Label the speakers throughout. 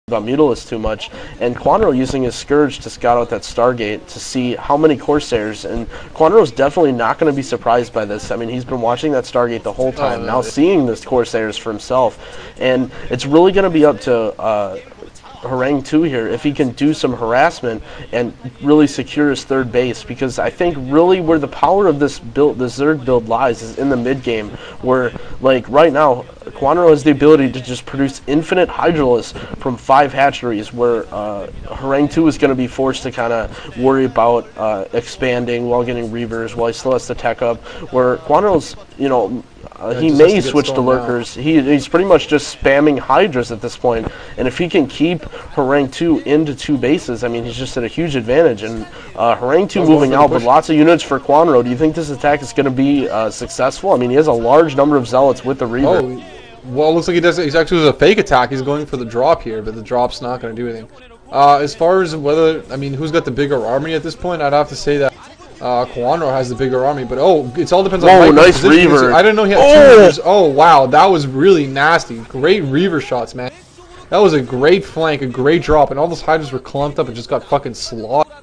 Speaker 1: about Mutalisk too much, and Kwanro using his Scourge to scout out that Stargate to see how many Corsairs, and Kwanro's definitely not going to be surprised by this. I mean, he's been watching that Stargate the whole time, now seeing this Corsairs for himself, and it's really going to be up to Horang2 here if he can do some harassment and really secure his third base, because I think really where the power of this build, the Zerg build, lies is in the mid game, where like right now Kwanro has the ability to just produce infinite Hydralisks from 5 hatcheries, where Horang2 is going to be forced to kind of worry about expanding while getting Reavers, while he still has to tech up, where Kwanro's, you know, he may switch to Lurkers. He's pretty much just spamming Hydras at this point, and if he can keep Horang2 into 2 bases, I mean, he's just at a huge advantage. And Horang2 moving out with lots of units for Kwanro, do you think this attack is going to be successful? I mean, he has a large number of Zealots with the Reaver.
Speaker 2: Oh, well, it looks like he's actually a fake attack. He's going for the drop here, but the drop's not going to do anything. As far as whether, I mean, who's got the bigger army at this point, I'd have to say that Kwanro has the bigger army, but it all depends on.
Speaker 1: Oh, nice Reaver!
Speaker 2: I didn't know he had 2 Reavers. Oh wow, that was really nasty. Great Reaver shots, man. That was a great flank, a great drop, and all those Hydras were clumped up and just got fucking slaughtered.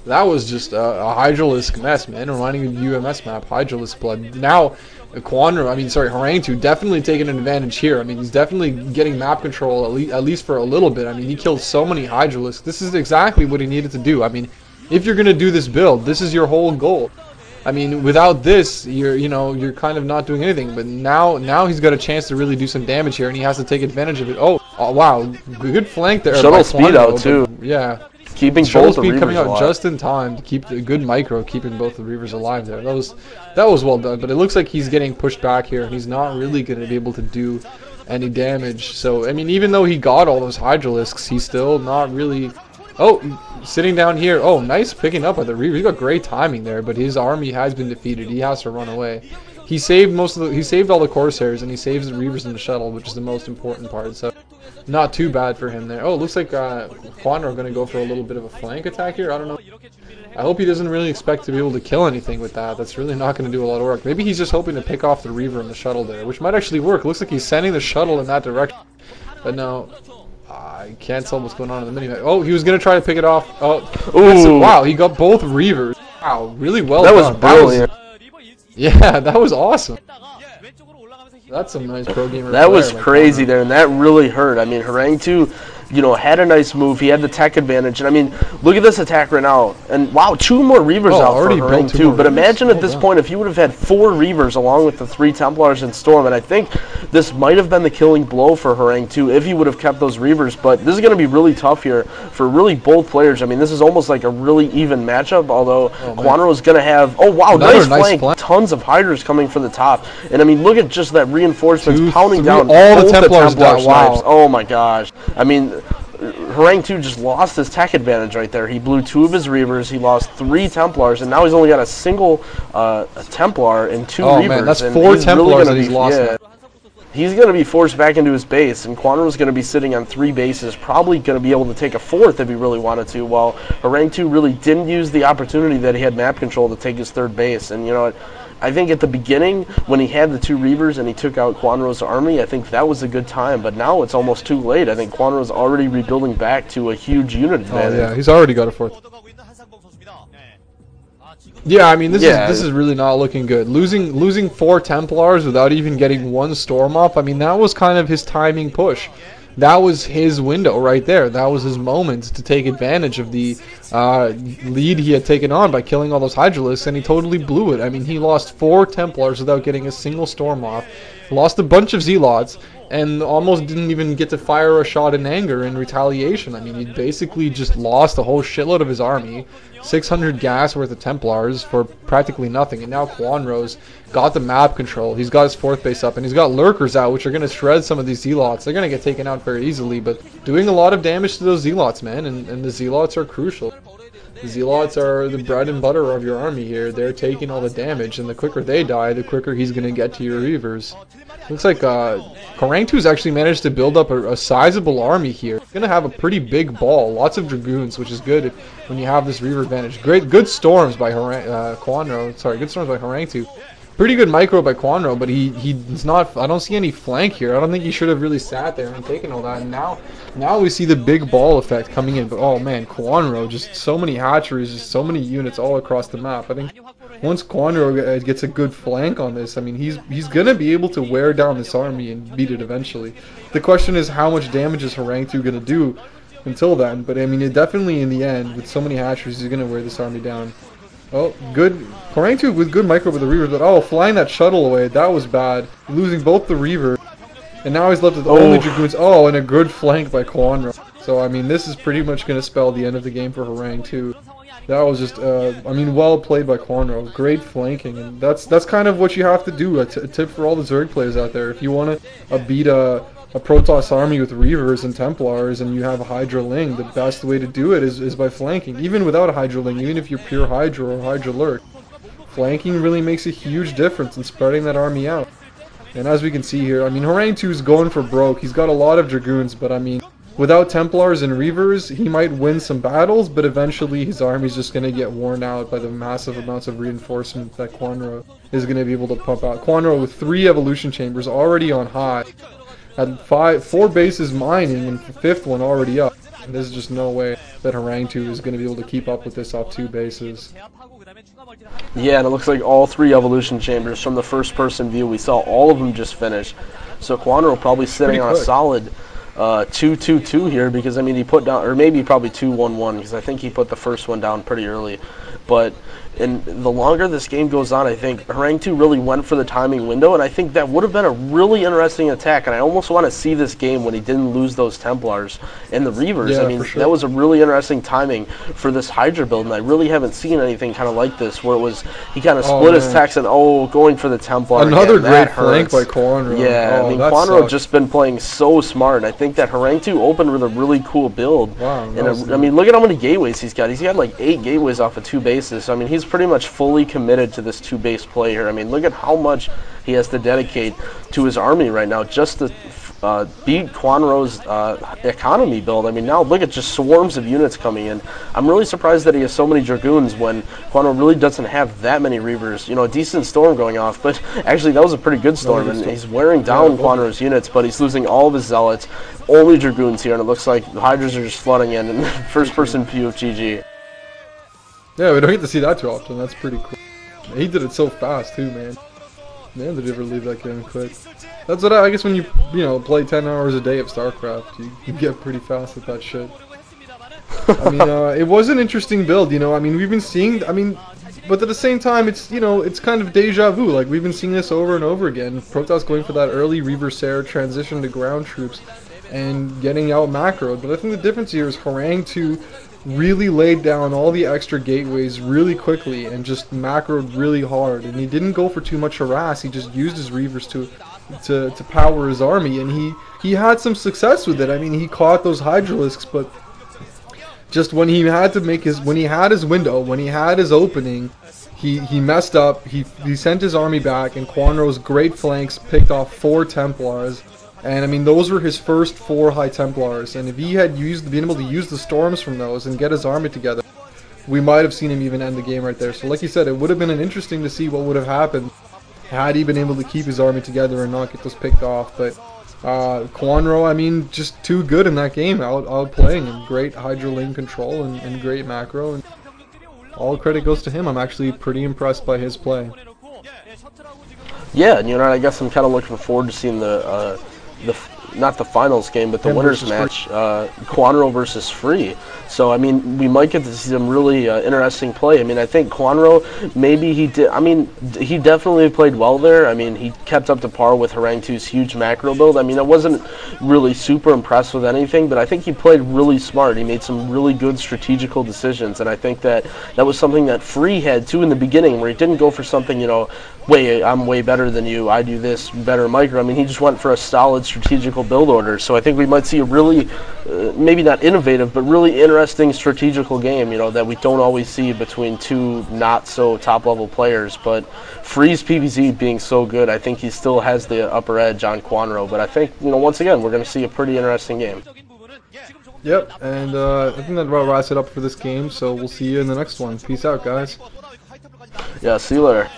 Speaker 2: That was just a Hydralisk mess, man. Reminding me of the UMS map, Hydralisk blood. Now, Horang2 definitely taking an advantage here. I mean, he's definitely getting map control at least for a little bit. I mean, he killed so many Hydralisks. This is exactly what he needed to do. I mean, if you're gonna do this build, this is your whole goal. I mean, without this, you're kind of not doing anything. But now he's got a chance to really do some damage here, and he has to take advantage of it. Oh wow, good flank there.
Speaker 1: Shuttle speed out too.
Speaker 2: Yeah,
Speaker 1: keeping
Speaker 2: shuttle
Speaker 1: both
Speaker 2: speed
Speaker 1: the
Speaker 2: coming out
Speaker 1: alive.
Speaker 2: just in time to keep the good micro, keeping both the Reavers alive there. That was well done. But it looks like he's getting pushed back here, and he's not really going to be able to do any damage. So I mean, even though he got all those Hydralisks, he's still not really. Oh, sitting down here. Oh, nice picking up by the Reaver. He's got great timing there, but his army has been defeated. He has to run away. He saved he saved all the Corsairs, and he saves the Reavers in the shuttle, which is the most important part. So, not too bad for him there. Oh, looks like Kwanro are going to go for a little bit of a flank attack here. I don't know. I hope he doesn't really expect to be able to kill anything with that. That's really not going to do a lot of work. Maybe he's just hoping to pick off the Reaver in the shuttle there, which might actually work. Looks like he's sending the shuttle in that direction. But no. I can't tell what's going on in the minimap. Oh, he was going to try to pick it off. Oh, wow, he got both Reavers. Wow, really well done.
Speaker 1: That was brilliant.
Speaker 2: Yeah, that was awesome. That's some nice pro gamer.
Speaker 1: That was crazy there, and that really hurt. I mean, Horang2, you know, had a nice move. He had the tech advantage, and I mean, look at this attack right now. And wow, 2 more Reavers out for Horang2. But imagine at this point if he would have had 4 Reavers along with the 3 Templars and Storm, and I think this might have been the killing blow for Horang2 if he would have kept those Reavers. But this is going to be really tough here for really both players. I mean, this is almost like a really even matchup, although Kwanro is going to have, oh wow, nice flank. Tons of Hydras coming for the top. And I mean, look at just that reinforcements pounding down
Speaker 2: all the Templar
Speaker 1: snipes. Wow. Oh my gosh. I mean, Horang2 just lost his tech advantage right there. He blew 2 of his Reavers, he lost 3 Templars, and now he's only got a single Templar and 2 Reavers. Oh man,
Speaker 2: that's 4 Templars that he's lost. Yeah.
Speaker 1: He's going to be forced back into his base, and Kwanro's going to be sitting on 3 bases, probably going to be able to take a 4th if he really wanted to, while Horang2 really didn't use the opportunity that he had map control to take his 3rd base. And you know what? I think at the beginning, when he had the 2 Reavers and he took out Kwanro's army, I think that was a good time. But now it's almost too late. I think Kwanro's already rebuilding back to a huge unit advantage.
Speaker 2: Oh yeah, he's already got a 4th. Yeah, I mean this is really not looking good. Losing 4 Templars without even getting 1 Storm off. I mean, that was kind of his timing push. That was his window right there. That was his moment to take advantage of the lead he had taken on by killing all those Hydralisks, and he totally blew it. I mean, he lost 4 Templars without getting a single Storm off, lost a bunch of Zealots, and almost didn't even get to fire a shot in anger in retaliation. I mean, he basically just lost a whole shitload of his army, 600 gas worth of Templars for practically nothing, and now Kwanro's got the map control. He's got his 4th base up, and he's got Lurkers out, which are going to shred some of these Zealots. They're going to get taken out very easily, but doing a lot of damage to those Zealots, man, and the Zealots are crucial. The Zealots are the bread and butter of your army here. They're taking all the damage, and the quicker they die, the quicker he's going to get to your Reavers. Looks like Horang2's actually managed to build up a sizable army here. He's going to have a pretty big ball, lots of Dragoons, which is good when you have this Reaver advantage. Good storms by Kwanro, sorry, good storms by Horang2. Pretty good micro by Kwanro, but he's not. I don't see any flank here. I don't think he should have really sat there and taken all that. And now we see the big ball effect coming in. But oh man, Kwanro, just so many hatcheries, just so many units all across the map. I think once Kwanro gets a good flank on this, I mean he's gonna be able to wear down this army and beat it eventually. The question is how much damage is Horang2 gonna do until then? But I mean it definitely in the end with so many hatcheries, he's gonna wear this army down. Oh, good. Horang2 with good micro with the Reavers, but oh, flying that shuttle away, that was bad. Losing both the Reaver, and now he's left with only Dragoons. Oh, and a good flank by Kwanro. So, I mean, this is pretty much going to spell the end of the game for Horang2. That was just, I mean, well played by Kwanro. Great flanking, and that's kind of what you have to do. A tip for all the Zerg players out there. If you want to beat a Protoss army with Reavers and Templars and you have a Hydra Ling, the best way to do it is by flanking. Even without a Hydra Ling, even if you're pure Hydra or Hydra Lurk, flanking really makes a huge difference in spreading that army out. And as we can see here, I mean, Horang2 is going for broke. He's got a lot of Dragoons, but I mean, without Templars and Reavers, he might win some battles, but eventually his army's just going to get worn out by the massive amounts of reinforcement that Kwanro is going to be able to pump out. Kwanro with 3 evolution chambers already on high. Had 4 bases mining and 5th one already up. And there's just no way that Horang2 is going to be able to keep up with this off 2 bases.
Speaker 1: Yeah, and it looks like all 3 evolution chambers from the first person view, we saw all of them just finish. So Kwanro probably sitting on a solid 2-2-2 here, because I mean he put down, or maybe probably 2-1-1, because I think he put the first one down pretty early. But and the longer this game goes on, I think Horang2 really went for the timing window, and I think that would have been a really interesting attack. And I almost want to see this game when he didn't lose those Templars and the Reavers.
Speaker 2: Yeah,
Speaker 1: I mean, that was a really interesting timing for this Hydra build, and I really haven't seen anything kind of like this, where it was he kind of split his attacks and going for the Templar.
Speaker 2: Another great flank by Kwanro.
Speaker 1: Yeah, I mean Kwanro just been playing so smart. I think that Horang2 opened with a really cool build.
Speaker 2: Wow,
Speaker 1: and I mean, look at how many gateways he's got. He's got like 8 gateways off of 2 bases. So I mean, he's pretty much fully committed to this 2-base play here. I mean, look at how much he has to dedicate to his army right now just to beat Kwanro's economy build. I mean, now look at just swarms of units coming in. I'm really surprised that he has so many Dragoons when Kwanro really doesn't have that many Reavers. You know, a decent storm going off, but actually that was a pretty good storm, and he's wearing down Kwanro's units, but he's losing all of his Zealots. Only Dragoons here, and it looks like the Hydras are just flooding in, and first-person view of GG.
Speaker 2: Yeah, we don't get to see that too often. That's pretty cool. He did it so fast too, man. Man, did he ever leave that game quick? That's what I guess when you play 10 hours a day of StarCraft, you get pretty fast at that shit. I mean, it was an interesting build, you know. I mean, we've been seeing. I mean, but at the same time, it's it's kind of deja vu. Like we've been seeing this over and over again. Protoss going for that early Reaver Serra transition to ground troops and getting out macroed. But I think the difference here is Horang2 really laid down all the extra gateways really quickly and just macroed really hard, and he didn't go for too much harass. He just used his Reavers to power his army, and he had some success with it. I mean, he caught those Hydralisks, but just when he had to make his, when he had his window, when he had his opening, he messed up. He sent his army back, and Kwanro's great flanks picked off 4 Templars. And I mean, those were his first 4 High Templars, and if he had been able to use the storms from those and get his army together, we might have seen him even end the game right there. So like you said, it would have been interesting to see what would have happened had he been able to keep his army together and not get those picked off. But Kwanro, I mean, just too good in that game, outplaying him. Great Hydra Ling control and great macro, and all credit goes to him. I'm actually pretty impressed by his play.
Speaker 1: Yeah, and I guess I'm kind of looking forward to seeing not the finals game, but the winners match, Kwanro versus Free. So I mean, we might get to see some really interesting play. I mean, I think Kwanro, maybe he did. I mean, he definitely played well there. I mean, he kept up to par with Horang2's huge macro build. I mean, I wasn't really super impressed with anything, but I think he played really smart. He made some really good strategical decisions, and I think that was something that Free had too in the beginning, where he didn't go for something, I'm way better than you, I do this better micro. I mean, he just went for a solid strategical build order. So I think we might see a really, maybe not innovative, but really interesting strategical game, that we don't always see between 2 not so top level players. But Free's PvZ being so good, I think he still has the upper edge on Kwanro. But I think, once again, we're going to see a pretty interesting game.
Speaker 2: Yep, and I think that about wraps it up for this game, so we'll see you in the next one. Peace out, guys.
Speaker 1: Yeah, see you later.